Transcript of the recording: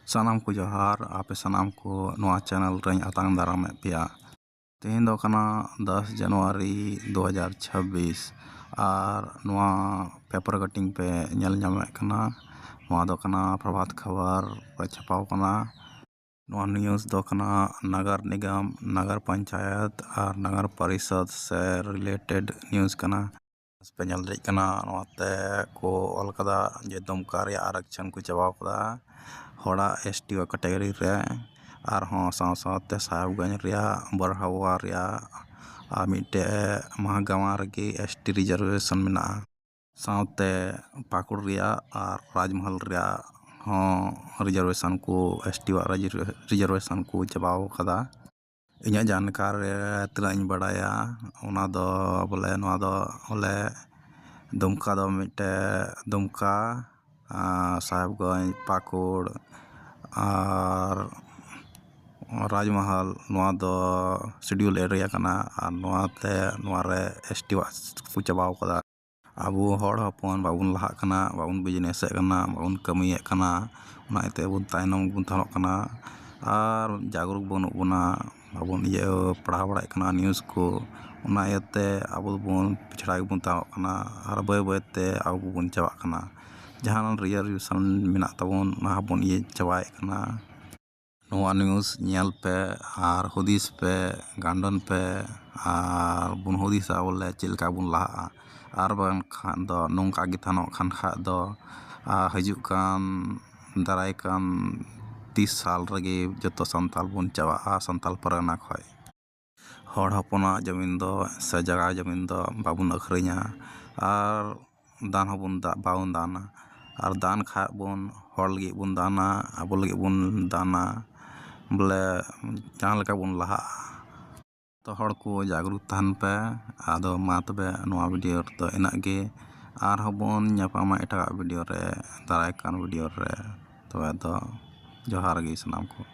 ᱥᱟᱱᱟᱢ ᱠᱚ ᱡᱚᱦᱟᱨ ᱟᱯᱮ ᱥᱟᱱᱟम ᱠᱚ ᱱᱚᱣᱟ ᱪᱮᱱᱮᱞ ᱨᱮᱧ ᱟᱛᱟᱝ ᱫᱟᱨᱟᱢᱮᱫ ᱯᱮᱭᱟ। ᱛᱮᱦᱮᱧ ᱫᱚ ᱠᱟᱱᱟ 10 ᱡᱟᱱᱩᱣᱟᱨᱤ 2026 ᱟᱨ ᱱᱚᱣᱟ ᱯᱮᱯᱟᱨ ᱠᱟᱴᱤᱝ ᱯᱮ ᱧᱮᱞ ᱧᱟᱢᱮᱫ ᱠᱟᱱᱟ। ᱱᱚᱣᱟ ᱫᱚ ᱠᱟᱱᱟ ᱯᱨᱚᱵᱷᱟᱛ ᱠᱷᱚᱵᱚᱨ ᱨᱮ ᱪᱷᱟᱯᱟᱣ ᱠᱟᱱᱟ। ᱱᱚᱣᱟ ᱱᱤᱭᱩᱡᱽ ᱫᱚ ᱠᱟᱱᱟ ᱱᱟᱜᱟᱨ ᱱᱤᱜᱚᱢ, ᱱᱟᱜᱟᱨ ᱯᱚᱧᱪᱟᱭᱮᱛ ᱟᱨ ᱱᱟᱜᱟᱨ ᱯᱚᱨᱤষᱚᱫ ᱥᱮ ᱨᱤᱞᱮᱴᱮᱰ ᱱᱤᱭᱩᱡᱽ ᱠᱟᱱᱟ। ᱯᱮ ᱧᱮᱞ ᱫᱟᱲᱮᱭᱟᱜ ᱠᱟᱱᱟ ᱱᱚᱣᱟᱛᱮ ᱠᱚ ᱚᱞ ᱠᱟᱫᱟ ᱡᱮ ᱫᱩᱢᱠᱟ ᱨᱮᱭᱟᱜ ᱟᱨᱚᱠᱥᱚᱱ ᱠᱚ ᱪᱟᱵᱟᱣ ᱠᱟᱫᱟ ᱦᱚᱲᱟᱜ ST ᱠᱮᱴᱟᱜᱚᱨᱤ ᱨᱮ ᱟᱨᱦᱚᱸ ᱥᱟᱶᱛᱮ ᱥᱟহেᱵᱜᱚᱸᱡᱽ ᱨᱮᱭᱟᱜ ᱵᱚᱨᱦᱟᱣᱟ ᱨᱮᱭᱟᱜ ᱟᱨ ᱢᱤᱫᱴᱮᱡ Mahagama ᱨᱮᱜᱮ ST ᱨᱤᱡᱟᱨᱵᱷᱮᱥᱚᱱ ᱢᱮᱱᱟᱜᱼᱟ। ᱥᱟᱶᱛᱮ ᱯᱟᱹᱠᱩᱲ ᱨᱮᱭᱟᱜ ᱟᱨ ᱨᱟᱡᱽᱢᱚᱦᱚᱞ ᱨᱮᱭᱟᱜ ᱦᱚᱸ ᱨᱤᱡᱟᱨᱵᱷᱮᱥᱚᱱ ᱠᱚ ST ᱨᱤᱡᱟᱨᱵᱷᱮᱥᱚᱱ ᱠᱚ ᱪᱟᱵᱟᱣ ᱠᱟᱫᱟ। ᱤᱧᱟᱹᱜ ᱡᱟᱱᱠᱟᱨ ᱛᱤᱱᱟᱹᱜ ᱤᱧ ᱵᱟᱲᱟᱭᱟ ᱚᱱᱟ ᱫᱚ ᱵᱚᱞᱮ ᱱᱚᱣᱟ ᱫᱚ ᱵᱚᱞᱮ दुमका दो मिट्टे दुमका साहेबगंज पाकुड़ और राजमहल नवा दो शेड्यूल एरिया कना और नवाते नवारे ST को चबाव कदा आबू हड़ हपन बाबुन लहा कना बाबुन बिजनेस कना बाबुन कमिये कना उना इते बुन तायनम बुन थानोक कना और जागरूक बनुक बुना बाबुन ये पढ़ा बड़ाय कना न्यूज़ को उना इते आबू बुन पिछड़ा बुन तानोक कना और बाय बायते आबू बुन चबाक कना जहां रिजर्वेशन मेनाक ताबुन ना बुन ये चबाय कना नोआ न्यूज़ नेल पे और हुदिस पे गांडन पे और बुन हुदिसा बोले चिलका बुन लहा और बांखान दो नोंका गे थानोक खान खा दो हजुक कान दाराय कान 30 साल रगे जतो संताल बुन चबा संताल परगना खय हड़ हपना जमीन दो से जगह जमीन दो बाबुन अखरिया और दान हबुन बाबुन दाना और दान खा बुन हड़ लगे बुन दाना आबो लगे बुन दाना बोले जहाँ लगा बुन लहा तो हड़ को जागरूक तहन पे आदो मा तबे नोआ वीडियो तो इना गे आर हबुन ᱧᱟᱯᱟᱢᱟ एटा वीडियो रे दाराय कान वीडियो रे तो जोहार गे सनाम को।